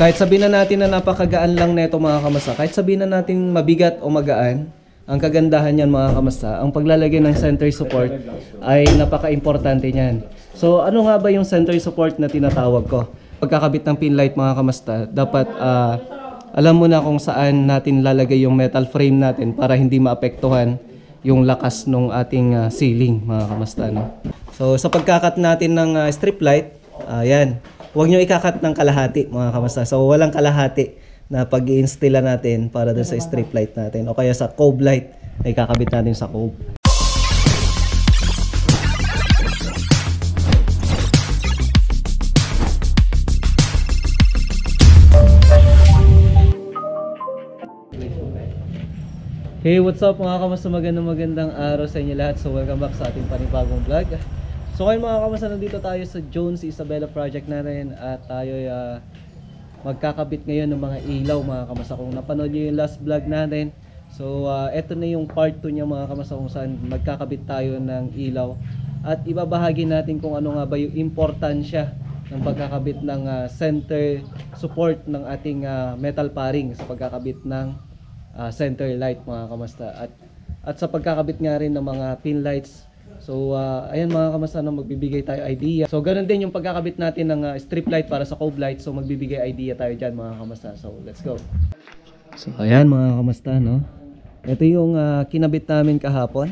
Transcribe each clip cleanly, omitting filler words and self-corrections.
Kahit sabihin na natin na napakagaan lang neto mga kamasa, kahit sabihin na natin mabigat o magaan, ang kagandahan niyan mga kamasa, ang paglalagay ng center support ay napaka-importante niyan. So ano nga ba yung center support na tinatawag ko? Pagkakabit ng pin light mga kamasta, dapat alam mo na kung saan natin lalagay yung metal frame natin para hindi maapektuhan yung lakas ng ating ceiling mga kamasta, no? So sa pagkakat natin ng strip light, ayan. Huwag nyo ikakat ng kalahati mga kamasta. So walang kalahati na pag-i-installa natin para dun sa strip light natin o kaya sa cove light na ikakabit natin sa cove. Hey, what's up mga kamasta? Magandang araw sa inyo lahat. So welcome back sa ating panibagong vlog. So ngayon mga kamasta, nandito tayo sa Jones Isabela project natin at tayo magkakabit ngayon ng mga ilaw mga kamasta. Kung napanood nyo yung last vlog natin, so eto na yung part 2 niya mga kamasta, kung saan magkakabit tayo ng ilaw at ibabahagi natin kung ano nga ba yung importansya ng pagkakabit ng center support ng ating metal paring sa pagkakabit ng center light mga kamasta at sa pagkakabit nga rin ng mga pin lights. So ayan mga kamasta, na magbibigay tayo idea. So ganun din yung pagkakabit natin ng strip light para sa cove light. So magbibigay idea tayo dyan mga kamasta. So let's go. So ayan mga kamasta, no? Ito yung kinabit namin kahapon.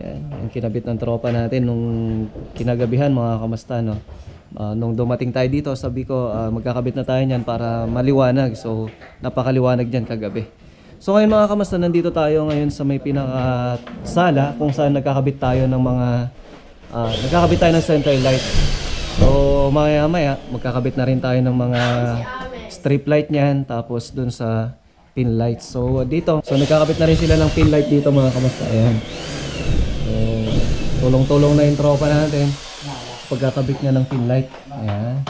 Ayan, yung kinabit ng tropa natin nung kinagabihan mga kamasta, no? Nung dumating tayo dito, sabi ko magkakabit na tayo nyan para maliwanag. So napakaliwanag dyan kagabi. So ngayon mga kamasta, nandito tayo ngayon sa may pinaka-sala kung saan nagkakabit tayo ng mga nagkakabit tayo ng center light. So maya maya magkakabit na rin tayo ng mga strip light niyan, tapos dun sa pin light. So dito, so nagkakabit na rin sila ng pin light dito mga kamasta. Ayan. So tulong-tulong na yung tropa natin pagkakabit niya ng pin light. Ayan.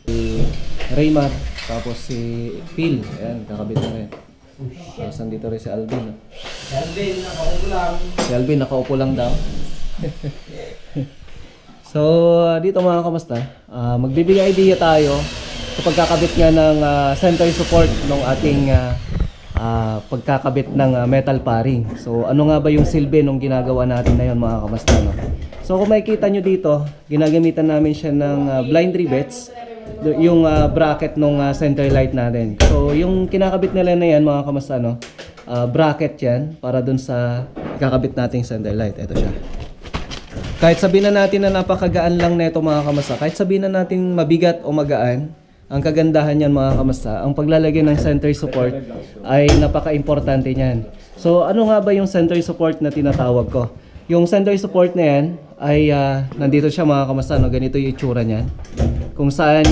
Si Raymar, tapos si Phil. Ayan, kakabit na rin. Tapos nandito rin si Alvin. Si Alvin, nakaupo lang. Si Alvin, nakaupo lang daw. So, dito mga kamasta, magbibigay idea tayo sa pagkakabit nga ng center support ng ating pagkakabit ng metal paring. So, ano nga ba yung silbi nung ginagawa natin na yun mga kamasta, no? So, kung makikita nyo dito, ginagamitan namin siya ng blind rivets, yung bracket ng center light natin. So yung kinakabit nila na yan mga kamasta, no, bracket yan para dun sa kakabit nating center light. Ito siya. Kahit sabihin na natin na napakagaan lang neto mga kamasta, kahit sabihin na natin mabigat o magaan, ang kagandahan yan mga kamasta, ang paglalagay ng center support ay napaka-importante niyan. So ano nga ba yung center support na tinatawag ko? Yung center support na yan ay nandito siya mga kamasta, no? Ganito yung itsura niyan. Kung saan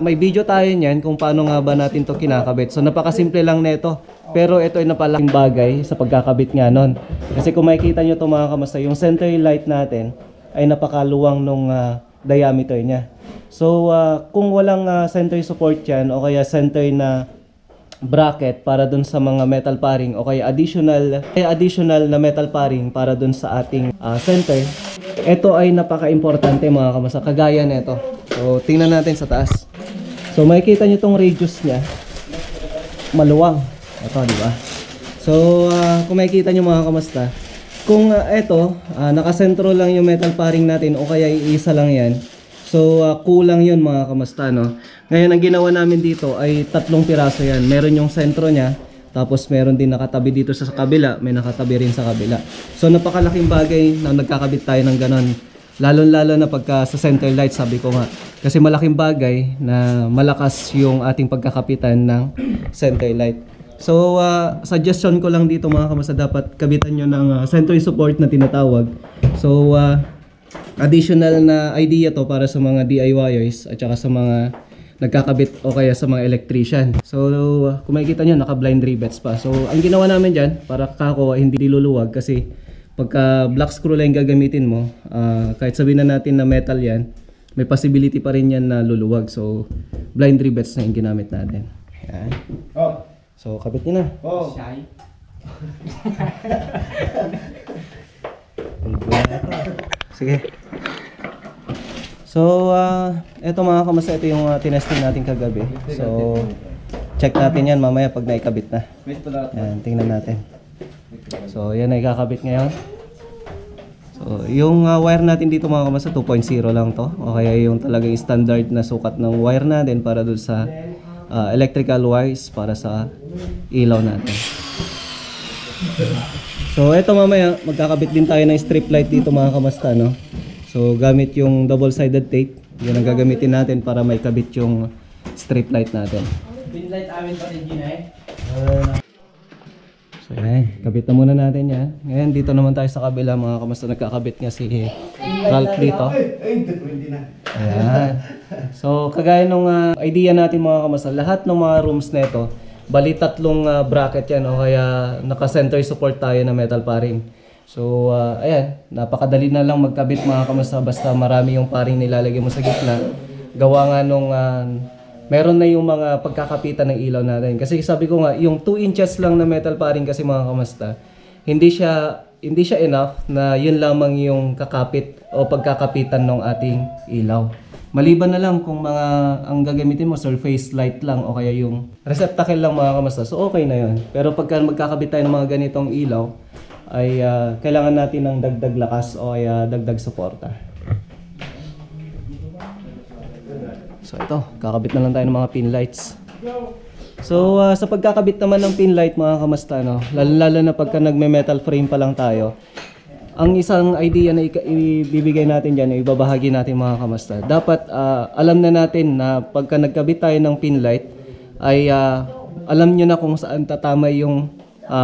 may video tayo niyan kung paano nga ba natin to kinakabit. So napakasimple lang nito, pero ito ay napalaking bagay sa pagkakabit nga nun. Kasi kung makikita nyo ito mga kamasta, yung center light natin ay napakaluwang nung diameter niya. So kung walang center support yan o kaya center na bracket para dun sa mga metal paring o kaya additional na metal paring para dun sa ating center, ito ay napaka-importante mga kamasa, kagaya nito. So tingnan natin sa taas. So makikita nyo tong radius niya, maluwang. Ito, di ba? So kung makikita nyo mga kamasta, kung ito nakasentro lang yung metal paring natin o kaya iisa lang yan, so kulang yun mga kamasta, no? Ngayon ang ginawa namin dito ay 3 piraso yan. Meron yung sentro niya, tapos meron din nakatabi dito sa kabila, may nakatabi rin sa kabila. So napakalaking bagay na nagkakabit tayo ng ganon, lalo na pagka sa center light, sabi ko nga. Kasi malaking bagay na malakas yung ating pagkakapitan ng center light. So suggestion ko lang dito mga kamasta, dapat kabitan nyo ng center support na tinatawag. So additional na idea to para sa mga DIYers at saka sa mga nagkakabit o kaya sa mga electrician. So kung makikita nyo, naka blind rivets pa. So ang ginawa namin dyan, para kako hindi luluwag, kasi pagka black screw lang gagamitin mo, kahit sabihin na natin na metal yan, may possibility pa rin yan na luluwag. So blind rivets na yung ginamit natin. Yan. Oh. So kabit nyo na. Oh. Sige. So, eto mga kamusta, ito yung tinesting natin kagabi. So, check natin yan mamaya pag naikabit na. Yan, tingnan natin. So, yan ay kakabit ngayon. So, yung wire natin dito mga kamusta, 2.0 lang to. O kaya yung talagang standard na sukat ng wire natin para doon sa electrical wires para sa ilaw natin. So, eto mamaya, magkakabit din tayo ng strip light dito mga kamusta, no? So, gamit yung double-sided tape. Yun ang gagamitin natin para may kabit yung strip light natin. Pinlight amin pa rin Gina eh. So, yan. Kabit na muna natin yan. Ngayon, dito naman tayo sa kabila mga kamusta. Nagkakabit nga si Ralph dito. Ayan. So, kagaya nung idea natin mga kamusta, lahat ng mga rooms na ito, bali tatlong bracket yan o kaya naka-center support tayo na metal paring. So, ayan, napakadali na lang magkabit mga kamusta basta marami yung paring nilalagay mo sa gitna. Gawa nga nung meron na yung mga pagkakapitan ng ilaw natin. Kasi sabi ko nga, yung 2 inches lang na metal paring kasi mga kamusta, hindi siya enough na yun lamang yung kakapit o pagkakapitan ng ating ilaw. Maliban na lang kung ang gagamitin mo surface light lang o kaya yung receptacle lang mga kamusta, so okay na yun. Pero pagka magkakabit tayo ng mga ganitong ilaw, ay kailangan natin ng dagdag lakas o ay dagdag suporta. So ito, kakabit na lang tayo ng mga pin lights. So sa pagkakabit naman ng pin light mga kamusta, no, lalo na pagka nagme-metal frame pa lang tayo, ang isang idea na ibibigay natin dyan, ibabahagi natin mga kamusta. Dapat alam na natin na pagka nagkabit tayo ng pin light, ay alam nyo na kung saan tatama yung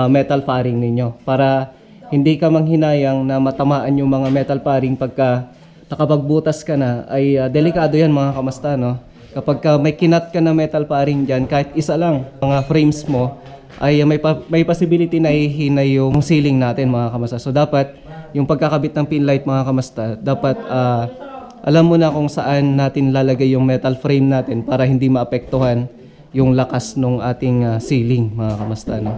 metal paring ninyo para hindi ka manghinayang na matamaan yung mga metal paring pagka nakapagbutas ka na ay delikado yan mga kamusta, no? Kapag may kinat ka na metal paring dyan, kahit isa lang mga frames mo ay may possibility na hihina yung ceiling natin mga kamusta. So dapat yung pagkakabit ng pin light mga kamusta, dapat alam mo na kung saan natin lalagay yung metal frame natin para hindi maapektuhan yung lakas ng ating ceiling mga kamusta, no?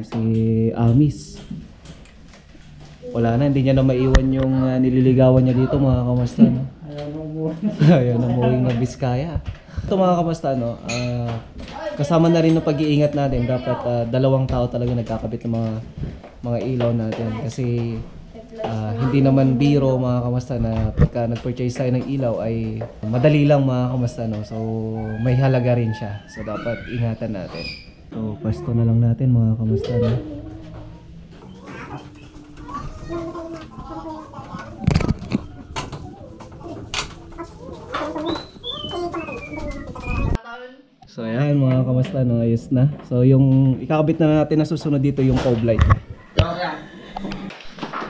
Si Amis. Wala na, hindi niya na maiwan yung nililigawan niya dito mga kamusta, no? Ayaw na umuwi ng Biskaya. Ito mga kamusta, no? Kasama na rin ng pag-iingat natin. Dapat dalawang tao talaga nagkakabit ng mga ilaw natin. Kasi hindi naman biro mga kamusta na pagka nag-purchase tayo ng ilaw ay madali lang mga kamusta, no? So may halaga rin siya. So dapat ingatan natin. So pwesto na lang natin mga kamusta, no? So ayan mga kamusta, no? Ayos na. So yung ikakabit na natin na susunod dito yung cove light.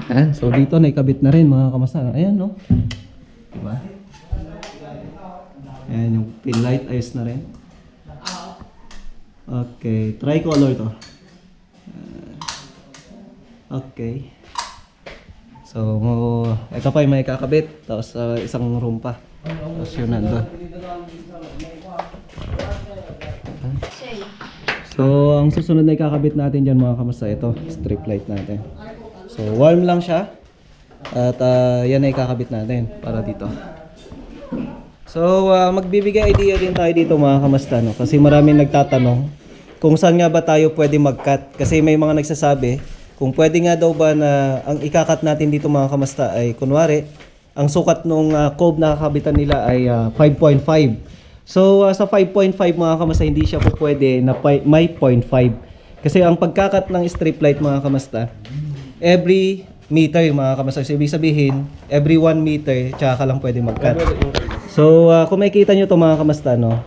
Ayan, so dito na ikabit na rin mga kamusta. Ayan, no? Diba? Ayan yung pin light, ayos na rin. Okay, tricolor to. Okay. So, ito pa yung may kakabit. Tapos isang room pa. Tapos yun nandun. So, ang susunod na ikakabit natin dyan mga kamusta, ito, strip light natin. So, warm lang siya. At yan na ikakabit natin para dito. So, magbibigay idea din tayo dito mga kamusta, no? Kasi maraming nagtatanong kung saan nga ba tayo pwede mag-cut. Kasi may mga nagsasabi kung pwede nga daw ba na ang ikakat natin dito mga kamusta ay kunwari, ang sukat nung cove na kakabitan nila ay 5.5. So, sa 5.5 mga kamusta, hindi siya po pwede na may 0.5. Kasi ang pagkakat ng strip light mga kamusta, every meter mga kamusta. So, ibig sabihin, every 1 meter, tsaka ka lang pwede mag-cut. So, kung makikita nyo ito mga kamusta, no?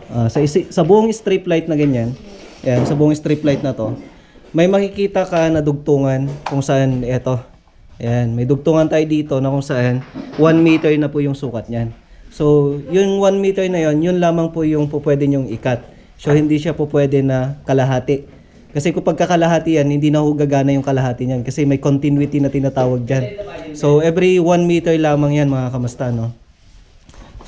Sa buong strip light na ganyan, yan, sa buong strip light na to, may makikita ka na dugtungan kung saan ito. Ayan, may dugtungan tayo dito na kung saan 1 meter na po yung sukat niyan. So, yung 1 meter na yon, yun lamang po yung pwede nyong ikat. So, hindi siya po pwede na kalahati. Kasi kung pagkakalahati yan, hindi na gagana yung kalahati niyan. Kasi may continuity na tinatawag dyan. So, every 1 meter lamang yan mga kamusta, no?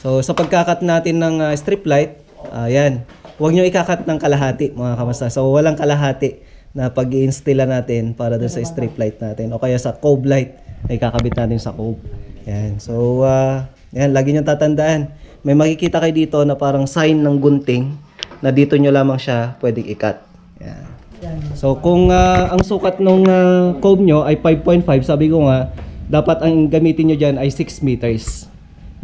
So, sa pagkakat natin ng strip light, ayan. Huwag nyo ikakat ng kalahati mga kamusta. So, walang kalahati. na pag-i-install natin para doon sa strip light natin o kaya sa cove light ay kakabit natin sa cove. Yan. So, yan, lagi nyo tatandaan. May makikita kayo dito na parang sign ng gunting na dito nyo lamang siya pwedeng i-cut. Yan. So, kung ang sukat ng cove nyo ay 5.5, sabi ko nga, dapat ang gamitin nyo dyan ay 6 meters.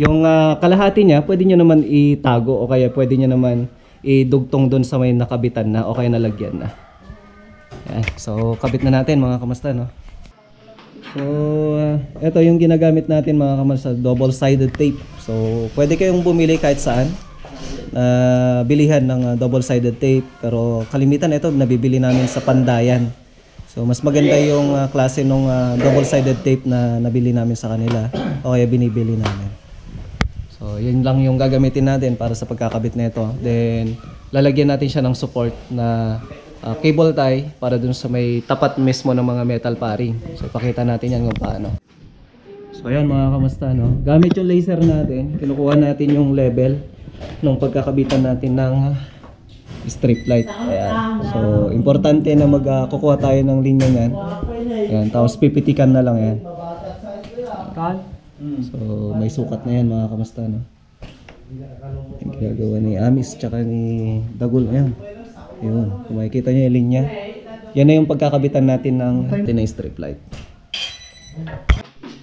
Yung kalahati niya, pwede nyo naman itago o kaya pwede nyo naman idugtong doon sa may nakabitan na o kaya nalagyan na. Yan. So, kabit na natin mga kamasta, no? So, ito yung ginagamit natin mga kamasta, double-sided tape. So, pwede kayong bumili kahit saan bilihan ng double-sided tape. Pero kalimitan ito, nabibili namin sa Pandayan. So, mas maganda yung klase ng double-sided tape na nabili namin sa kanila o kaya binibili namin. So, yun lang yung gagamitin natin para sa pagkakabit nito. Then, lalagyan natin siya ng support na cable tie para dun sa may tapat mismo ng mga metal paring. So, ipakita natin yan kung paano. So, ayan mga kamusta, no? Gamit yung laser natin, kinukuha natin yung level ng pagkakabitan natin ng strip light. Ayan. So, importante na magkukuha tayo ng linya yan. Ayan, tapos pipitikan na lang yan. So, may sukat na yan mga kamusta, no? Yung ginagawa ni Amis tsaka ni Dagul. Ayan. Ayun, kung makikita nyo yung linya, yan na yung pagkakabitan natin ng strip light.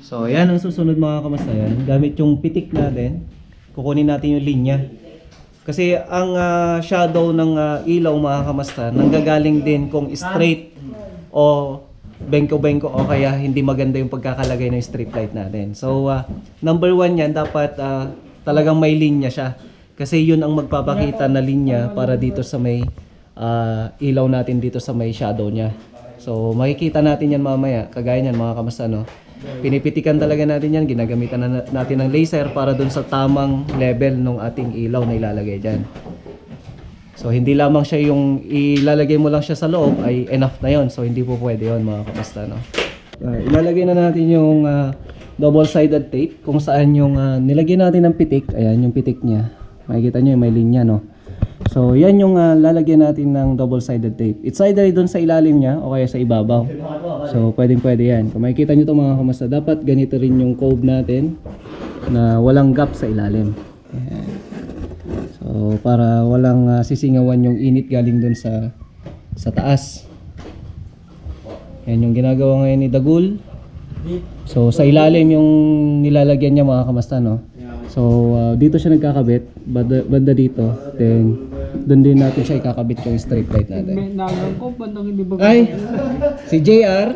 So, yan ang susunod mga kamastayan. Gamit yung pitik natin, kukunin natin yung linya. Kasi ang shadow ng ilaw mga kamasta, nanggagaling din kung straight o bengko-bengko o kaya hindi maganda yung pagkakalagay ng strip light natin. So, number 1 yan, dapat talagang may linya siya. Kasi yun ang magpapakita na linya para dito sa may ilaw natin dito sa may shadow niya. So makikita natin yan mamaya, kagaya niyan mga kamasta, no? Pinipitikan talaga natin yan, ginagamitan natin ng laser para dun sa tamang level ng ating ilaw na ilalagay dyan. So hindi lamang siya yung ilalagay mo lang siya sa loob ay enough na yon. So hindi po pwede yon mga kamasta, no? Ilalagay na natin yung double-sided tape kung saan yung nilagay natin ng pitik. Ayan yung pitik niya, makikita nyo yung may linya, no? So, yan yung lalagyan natin ng double-sided tape. It's either doon sa ilalim niya o kaya sa ibabaw. So, pwedeng-pwede yan. Kung makikita nyo ito mga kamasta, dapat ganito rin yung cove natin na walang gap sa ilalim. Ayan. So, para walang sisingawan yung init galing doon sa taas. Yan yung ginagawa ngayon ni Dagul. So, sa ilalim yung nilalagyan niya mga kamasta, no? So, dito siya nagkakabit, banda dito. Then, doon din natin siya ikakabit yung strip light natin. Ay, si JR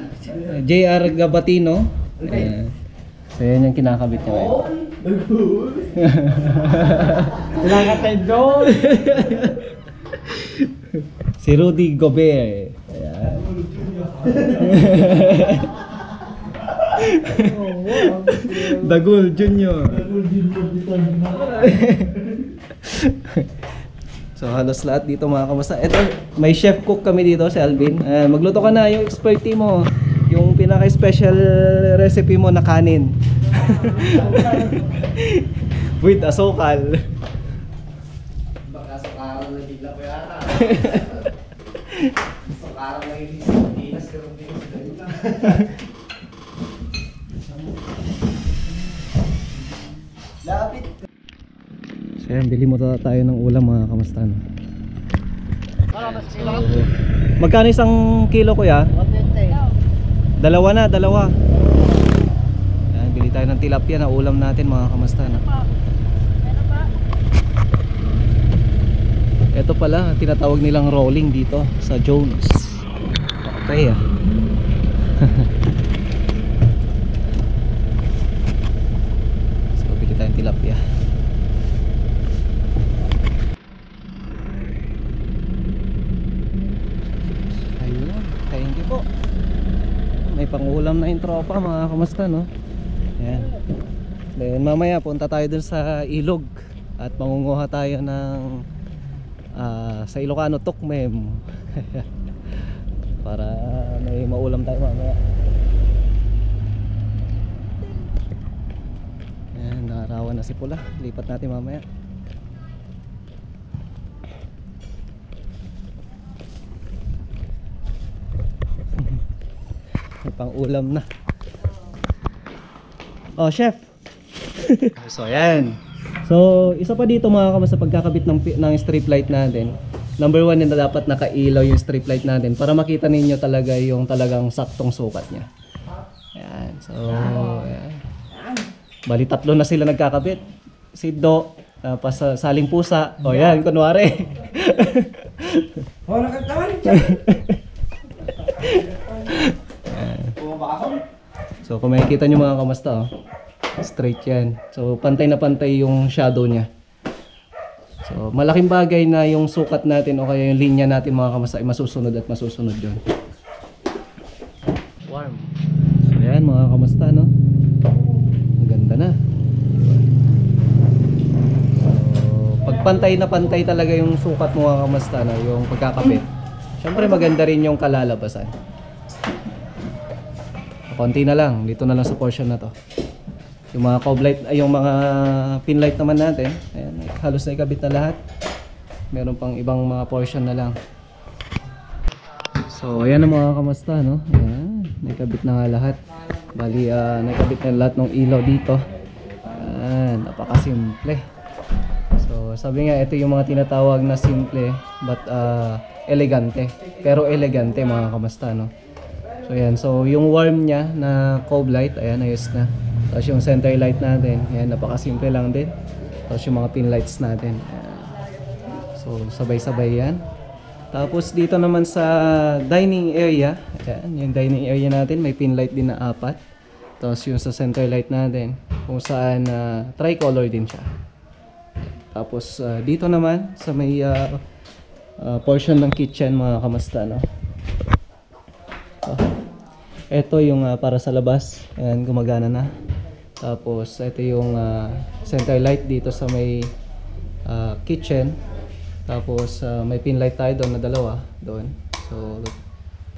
Gabatino. Ayan. So, yan yung kinakabit niya ngayon. Nakatay doon! Si Rudy Gobert. Ayan. Dagul Junior. So halos lahat dito mga kamusta. Ito, may chef cook kami dito si Alvin. Magluto ka na yung expertise mo. Yung pinaka-special recipe mo na kanin. With asukal. Baka sa araw na bigla ko yata. Sa araw na hindi sa Pilipinas, pero hindi sa Dalila. Lapit. So yan, bili mo tayo ng ulam mga kamusta, no? So, magkano isang kilo kuya? 120. Dalawa. Yan, bili tayo ng tilapia na ulam natin mga kamusta, no? Ito pala, tinatawag nilang rolling dito sa Jones. Okay ah. So, bili tayong tilapia. Thank you po. May pangulam na yung tropa mga kamusta, no? Yan. Then mamaya punta tayo dun sa ilog at mangunguha tayo ng sa Ilocano tukmem. Para may maulam tayo mamaya. Yan, nakarawan na si Pula. Lipat natin mamaya. pang ulam na. Oh, chef. So, ayan. So, isa pa dito mga kamas sa pagkakabit ng strip light natin. Number 1 na dapat nakailaw yung strip light natin para makita ninyo talaga yung talagang saktong sukat niya. Ayan. So, ayan. Bali, 3 na sila nagkakabit. Si Do, saling pusa. O yan, kunwari. Oh, nakatawan! So, kung makikita nyo mga kamasta, oh, straight yan. So, pantay na pantay yung shadow niya. So, malaking bagay na yung sukat natin o kaya yung linya natin mga kamasta ay masusunod at masusunod yun. Warm. So, yan mga kamasta, no? Ang ganda na. Pag pantay na pantay talaga yung sukat mo mga kamasta, no? Yung pagkakabit. Syempre maganda rin yung kalalabasan. Konti na lang, dito na lang sa portion na to. Yung mga cob light, ay yung mga pin light naman natin, ayan, halos na ikabit na lahat. Meron pang ibang mga portion na lang. So ayan ang mga kamasta, no? Ayan, naikabit na nga lahat. Bali, naikabit na lahat ng ilaw dito. Ayan, napakasimple. So sabi nga, ito yung mga tinatawag na simple but elegante. Pero elegante mga kamasta, no? So ayan, so yung warm niya na cob light, ayan, ayos na. Tapos yung center light natin, ayan, napakasimple lang din. Tapos yung mga pin lights natin, ayan. So sabay-sabay yan. Tapos dito naman sa dining area, ayan, yung dining area natin, may pin light din na 4. Tapos yung sa center light natin, kung saan tricolor din siya. Tapos dito naman sa may portion ng kitchen mga kamasta, no? Ito yung para sa labas, ayan, gumagana na. Tapos ito yung center light dito sa may kitchen. Tapos may pin light tayo doon na 2 doon. So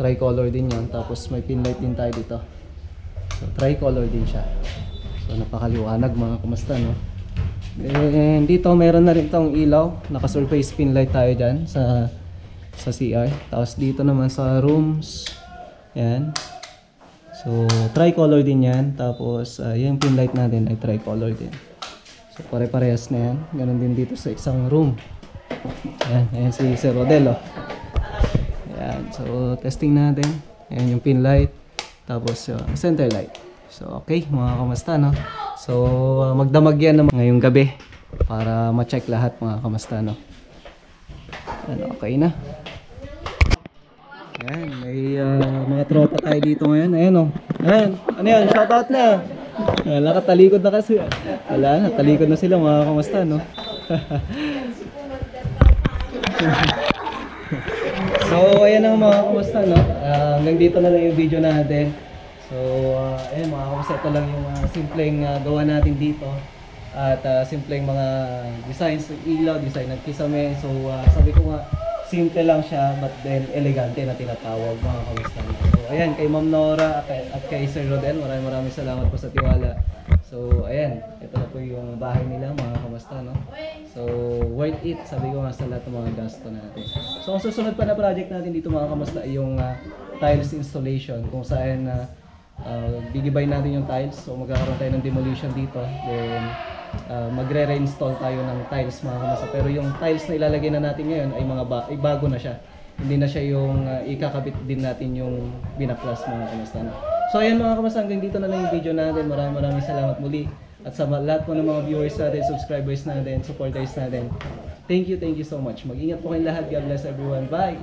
tricolor din yan. Tapos may pin light din tayo dito. So tricolor din siya. So napakaliwanag mga kumasta, no? And dito meron na rin tong ilaw, naka-surface pin light tayo dyan sa CR. Tapos dito naman sa rooms, yan. So tricolor din yan. Tapos yung pin light natin ay tricolor din. So pare-parehas na yan. Ganon din dito sa isang room. Ayan, ayan si Sir Rodelo. Ayan, so testing natin. Ayan yung pin light. Tapos center light. So okay mga kamasta, no? So magdamag yan naman ngayong gabi para ma-check lahat mga kamasta, no? Ayan, okay na. Ayan, may mga tropa tayo dito ngayon. Ayan, oh. Ayan, ano yan? Shoutout na. Nakatalikod na kasi. Wala na, talikod na sila mga kamasta, no? So, ayan ang mga kamusta, no? Hanggang dito na lang yung video natin. So, ayan mga kamusta, ito lang yung simpleng gawa natin dito. At simpleng mga designs ng ilaw, design ng kisame. So, sabi ko nga, simple lang siya, but then elegante na tinatawag mga kamusta. So, ayan, kay Ma'am Nora at kay Sir Rodel, maraming salamat po sa tiwala. So, ayan, ito na po yung bahay nila mga kamusta, no? So, worth it, sabi ko nga sa lahat ng mga gasto natin. So, ang susunod pa na project natin dito mga kamusta ay yung tiles installation, kung saan gigibay natin yung tiles. So, magkakaroon tayo ng demolition dito. Then, magre-reinstall tayo ng tiles mga kamusta. Pero yung tiles na ilalagay na natin ngayon ay bago na siya. Hindi na siya yung ikakabit din natin yung binaklas mga kamusta. So ayan mga kamusta, hanggang dito na lang yung video natin. Maraming salamat muli. At sa lahat po ng mga viewers natin, subscribers natin, supporters natin. Thank you so much. Mag-ingat po kayong lahat. God bless everyone. Bye!